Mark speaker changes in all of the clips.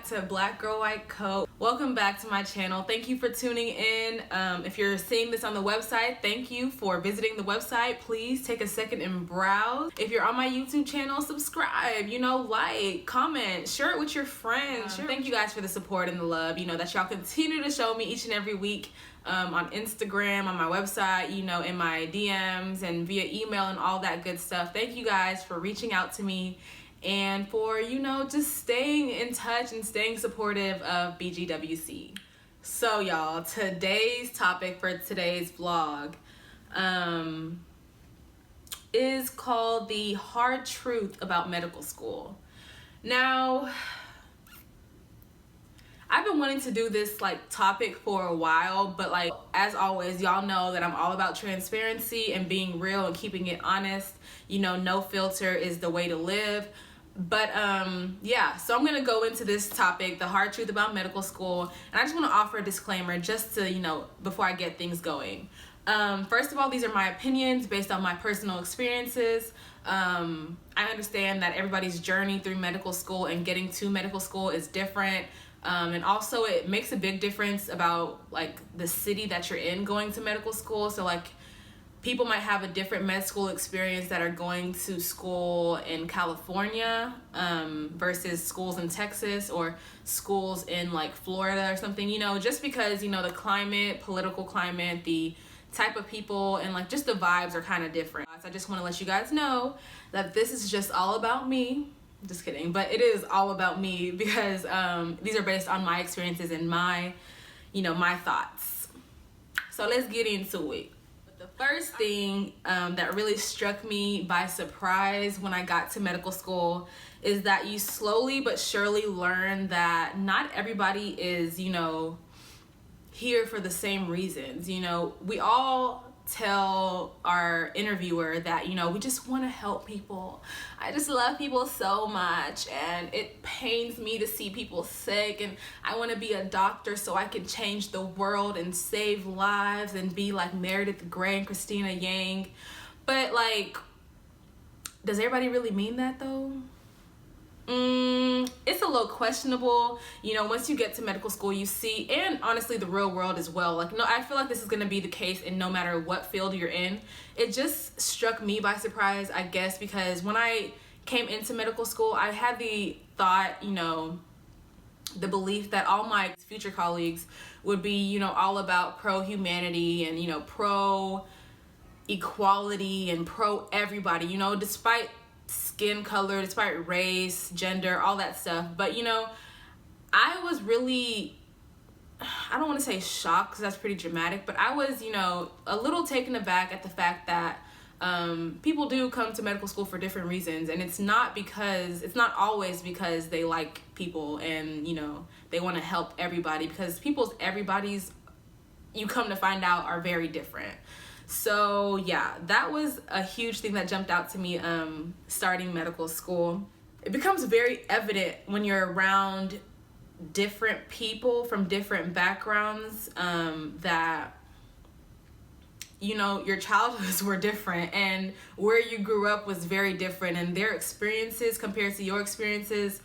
Speaker 1: to Black Girl White Coat. Welcome back to my channel. Thank you for tuning in. If you're seeing this on the website, thank you for visiting the website. Please take a second and browse. If you're on my YouTube channel, subscribe, like, comment, share it with your friends. Thank you guys for the support and the love, that y'all continue to show me each and every week on Instagram, on my website, in my DMs and via email and all that good stuff. Thank you guys for reaching out to me and for, just staying in touch and staying supportive of BGWC. So y'all, today's topic for today's vlog is called the hard truth about medical school. Now, I've been wanting to do this topic for a while, but as always, y'all know that I'm all about transparency and being real and keeping it honest. No filter is the way to live. But yeah, so I'm gonna go into this topic, the hard truth about medical school, and I just want to offer a disclaimer just to before I get things going. First of all, these are my opinions based on my personal experiences. I understand that everybody's journey through medical school and getting to medical school is different. And also it makes a big difference about the city that you're in going to medical school. So people might have a different med school experience that are going to school in California versus schools in Texas or schools in Florida or something, just because, the climate, political climate, the type of people and just the vibes are kind of different. So I just want to let you guys know that this is just all about me. Just kidding, but it is all about me because these are based on my experiences and my, my thoughts. So let's get into it. The first thing that really struck me by surprise when I got to medical school is that you slowly but surely learn that not everybody is, here for the same reasons. We all tell our interviewer that we just want to help people. I just love people so much and it pains me to see people sick, and I want to be a doctor so I can change the world and save lives and be like Meredith Grey and Christina Yang. But does everybody really mean that though? It's a little questionable. Once you get to medical school, you see, and honestly the real world as well, no, I feel like this is going to be the case in no matter what field you're in. It just struck me by surprise, I guess, because when I came into medical school, I had the thought, the belief that all my future colleagues would be, all about pro-humanity and, pro-equality and pro-everybody, despite skin color, despite race, gender, all that stuff. But I was really, I don't want to say shocked because that's pretty dramatic, but I was a little taken aback at the fact that people do come to medical school for different reasons, and it's not always because they like people and they want to help everybody, because everybody's, you come to find out, are very different. So yeah, that was a huge thing that jumped out to me starting medical school. It becomes very evident when you're around different people from different backgrounds that your childhoods were different and where you grew up was very different, and their experiences compared to your experiences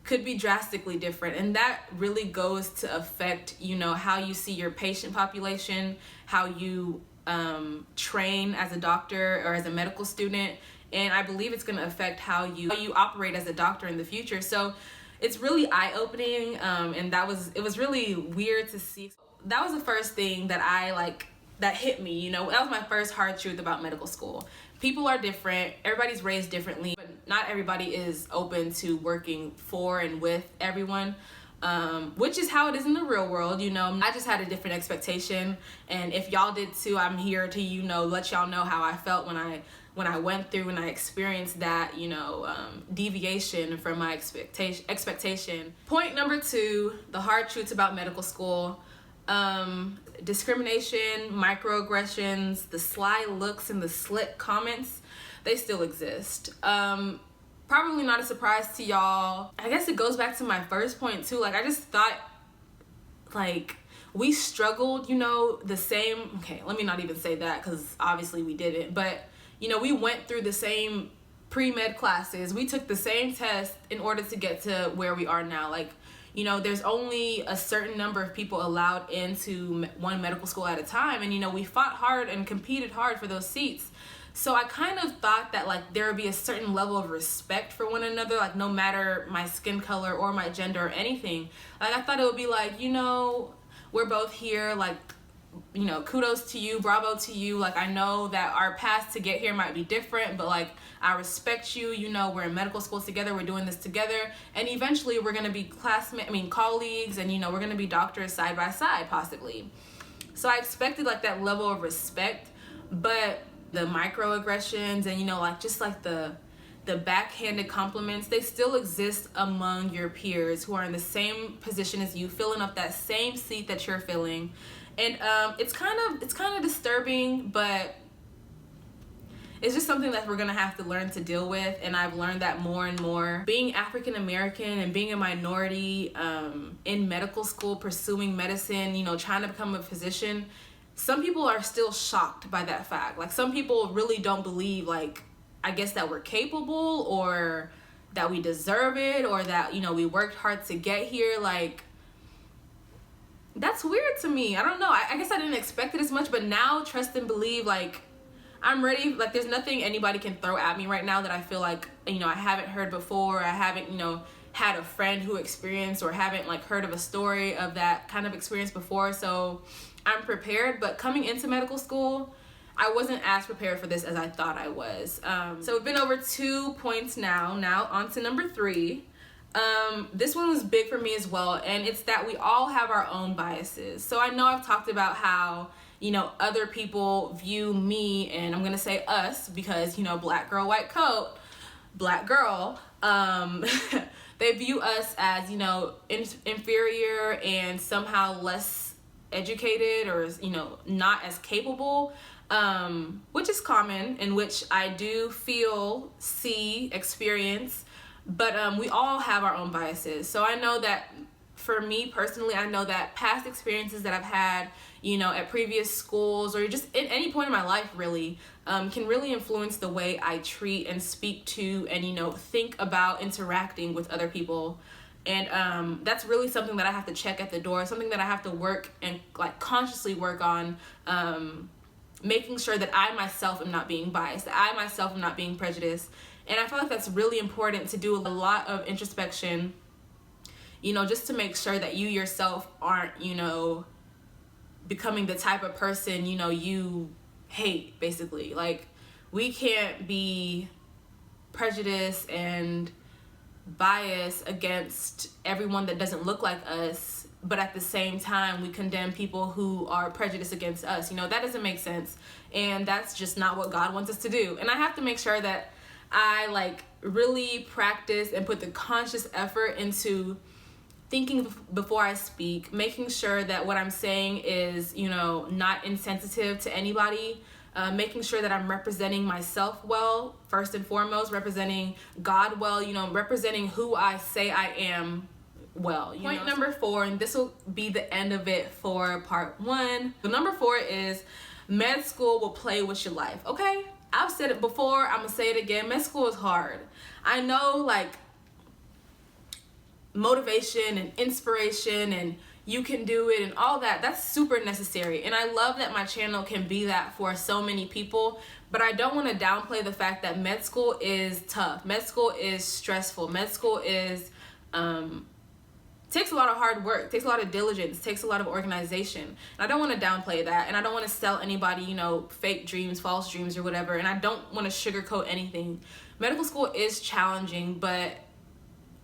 Speaker 1: could be drastically different, and that really goes to affect how you see your patient population, how you train as a doctor or as a medical student, and I believe it's going to affect how you operate as a doctor in the future. So it's really eye-opening, and it was really weird to see. That was the first thing that that hit me. That was my first hard truth about medical school. People are different, everybody's raised differently, but not everybody is open to working for and with everyone. Which is how it is in the real world. I just had a different expectation, and if y'all did too, I'm here to let y'all know how I felt when I went through and I experienced that deviation from my expectation. Point number 2, the hard truths about medical school. Discrimination, microaggressions, the sly looks and the slick comments, they still exist. Probably not a surprise to y'all. I guess it goes back to my first point too. I just thought we struggled, the same. Okay, let me not even say that because obviously we didn't. But, we went through the same pre-med classes. We took the same test in order to get to where we are now. you know, there's only a certain number of people allowed into one medical school at a time. And, you know, we fought hard and competed hard for those seats. So I kind of thought that, like, there would be a certain level of respect for one another, like, no matter my skin color or my gender or anything. Like, I thought it would be like, you know, we're both here, like, you know, kudos to you, bravo to you. Like, I know that our paths to get here might be different, but, like, I respect you. You know, we're in medical school together, we're doing this together, and eventually we're gonna be colleagues, and, you know, we're gonna be doctors side by side, possibly. So I expected, like, that level of respect, but the microaggressions and, you know, like, just like the backhanded compliments, they still exist among your peers who are in the same position as you, filling up that same seat that you're filling. And it's kind of disturbing, but it's just something that we're gonna have to learn to deal with. And I've learned that more and more. Being African American and being a minority in medical school, pursuing medicine, you know, trying to become a physician, some people are still shocked by that fact. Like, some people really don't believe, like, I guess, that we're capable, or that we deserve it, or that, you know, we worked hard to get here. Like, that's weird to me. I don't know. I guess I didn't expect it as much, but now, trust and believe, like, I'm ready. Like, there's nothing anybody can throw at me right now that I feel like, you know, I haven't heard before. I haven't, you know, had a friend who experienced, or haven't, like, heard of a story of that kind of experience before. So I'm prepared. But coming into medical school, I wasn't as prepared for this as I thought I was. So we've been over 2 points now. Now on to number 3. This one was big for me as well, and it's that we all have our own biases. So I know I've talked about how, you know, other people view me, and I'm gonna say us because, you know, black girl, white coat, black girl, they view us as, you know, inferior and somehow less educated, or, you know, not as capable, which is common, in which I do feel, see, experience, but we all have our own biases. So I know that for me personally, I know that past experiences that I've had, you know, at previous schools, or just at any point in my life really, can really influence the way I treat and speak to and, you know, think about interacting with other people. And that's really something that I have to check at the door, something that I have to work and, like, consciously work on, making sure that I myself am not being biased, that I myself am not being prejudiced. And I feel like that's really important, to do a lot of introspection, you know, just to make sure that you yourself aren't, you know, becoming the type of person, you know, you hate, basically. Like, we can't be prejudiced and bias against everyone that doesn't look like us, but at the same time we condemn people who are prejudiced against us. You know, that doesn't make sense, and that's just not what God wants us to do. And I have to make sure that I, like, really practice and put the conscious effort into thinking before I speak, making sure that what I'm saying is, you know, not insensitive to anybody, making sure that I'm representing myself well, first and foremost, representing God well, you know, representing who I say I am well. Point number 4, and this will be the end of it for part 1. The number 4 is med school will play with your life, okay? I've said it before, I'm gonna say it again. Med school is hard. I know, like, motivation and inspiration and you can do it and all that, that's super necessary, and I love that my channel can be that for so many people. But I don't want to downplay the fact that med school is tough, med school is stressful, med school is takes a lot of hard work, takes a lot of diligence, takes a lot of organization, and I don't want to downplay that, and I don't want to sell anybody, you know, fake dreams, false dreams, or whatever, and I don't want to sugarcoat anything. Medical school is challenging, but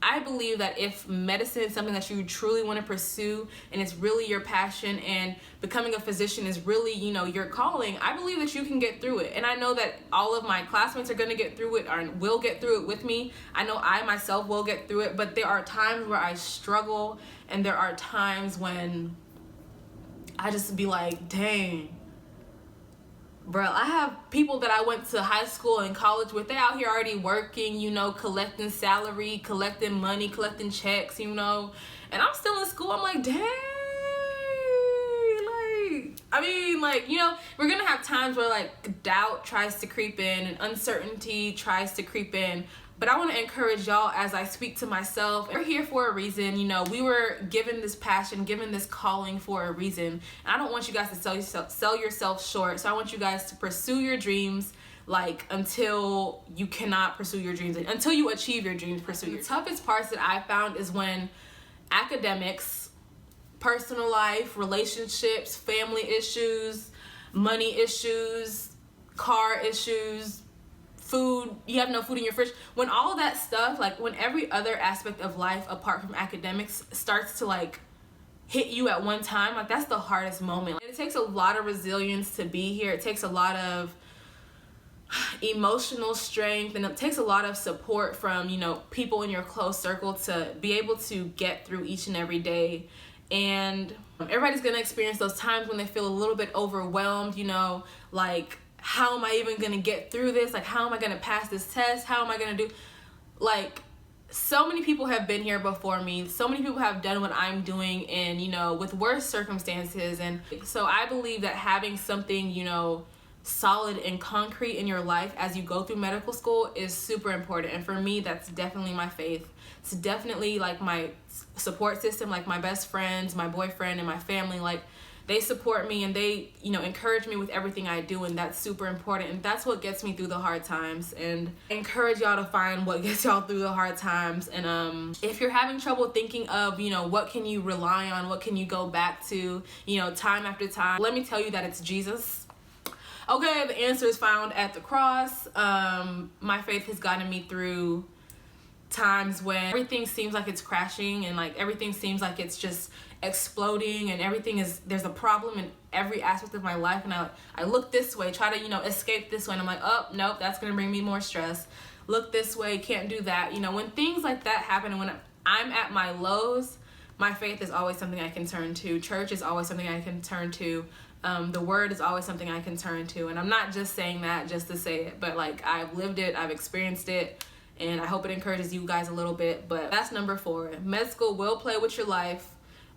Speaker 1: I believe that if medicine is something that you truly want to pursue and it's really your passion, and becoming a physician is really, you know, your calling, I believe that you can get through it. And I know that all of my classmates are going to get through it, or will get through it with me. I know I myself will get through it, but there are times where I struggle, and there are times when I just be like, dang, bro, I have people that I went to high school and college with, they out here already working, you know, collecting salary, collecting money, collecting checks, you know, and I'm still in school. I'm like, dang, like, I mean, like, you know, we're gonna have times where, like, doubt tries to creep in and uncertainty tries to creep in, But I want to encourage y'all as I speak to myself. We're here for a reason. You know, we were given this passion, given this calling for a reason. And I don't want you guys to sell yourself short. So I want you guys to pursue your dreams, like, until you cannot pursue your dreams, until you achieve your dreams. Pursue your toughest parts that I found is when academics, personal life, relationships, family issues, money issues, car issues, food, you have no food in your fridge, when all that stuff, like when every other aspect of life apart from academics starts to like hit you at one time, like that's the hardest moment. And it takes a lot of resilience to be here. It takes a lot of emotional strength, and it takes a lot of support from, you know, people in your close circle to be able to get through each and every day. And everybody's gonna experience those times when they feel a little bit overwhelmed, you know, like, how am I even gonna get through this? Like, how am I gonna pass this test? How am I gonna do? Like, so many people have been here before me. So many people have done what I'm doing, and, you know, with worse circumstances. And so I believe that having something, you know, solid and concrete in your life as you go through medical school is super important. And for me, that's definitely my faith. It's definitely like my support system, like my best friends, my boyfriend, and my family. Like, they support me and they, you know, encourage me with everything I do, and that's super important. And that's what gets me through the hard times. And I encourage y'all to find what gets y'all through the hard times. And if you're having trouble thinking of, you know, what can you rely on, what can you go back to, you know, time after time, let me tell you that it's Jesus. Okay, the answer is found at the cross. My faith has gotten me through times when everything seems like it's crashing, and like everything seems like it's just exploding, and there's a problem in every aspect of my life, and I look this way, try to, you know, escape this way, and I'm like, oh nope, that's gonna bring me more stress. Look this way, can't do that. You know, when things like that happen, and when I'm at my lows, my faith is always something I can turn to. Church is always something I can turn to. The word is always something I can turn to. And I'm not just saying that just to say it, but like, I've lived it, I've experienced it, and I hope it encourages you guys a little bit. But that's number 4. Med school will play with your life,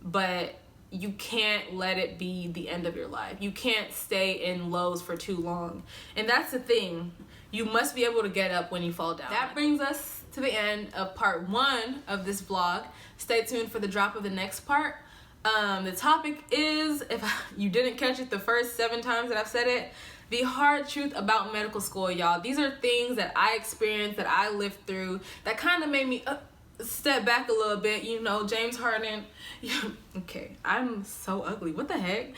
Speaker 1: but you can't let it be the end of your life. You can't stay in lows for too long. And that's the thing. You must be able to get up when you fall down. That brings us to the end of part 1 of this vlog. Stay tuned for the drop of the next part. The topic is, if you didn't catch it the first 7 times that I've said it, the hard truth about medical school, y'all. These are things that I experienced, that I lived through, that kind of made me step back a little bit. You know, James Harden. Okay, I'm so ugly. What the heck?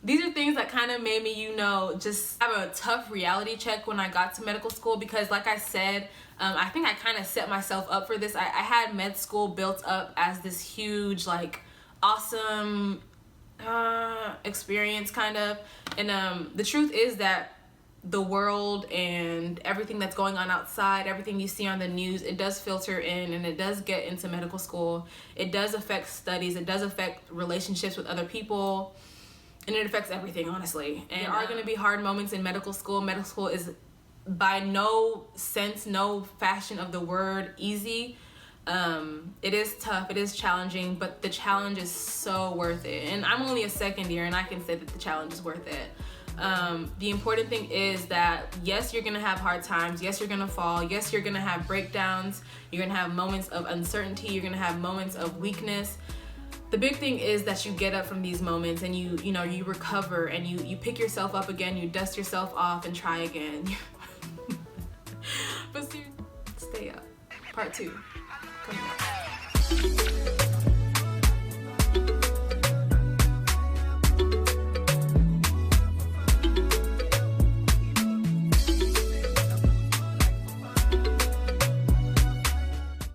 Speaker 1: These are things that kind of made me, you know, just have a tough reality check when I got to medical school, because like I said, I think I kind of set myself up for this. I had med school built up as this huge, like, awesome experience, kind of. And the truth is that the world and everything that's going on outside, everything you see on the news, it does filter in, and it does get into medical school. It does affect studies, it does affect relationships with other people, and it affects everything, honestly. And there are going to be hard moments in medical school. Medical school is by no sense, no fashion of the word easy. It is tough, it is challenging, but the challenge is so worth it. And I'm only a second year, and I can say that the challenge is worth it. The important thing is that, yes, you're gonna have hard times, yes, you're gonna fall, yes, you're gonna have breakdowns, you're gonna have moments of uncertainty, you're gonna have moments of weakness. The big thing is that you get up from these moments, and you know, you recover, and you pick yourself up again, you dust yourself off and try again. But seriously, stay up. Part 2 coming up.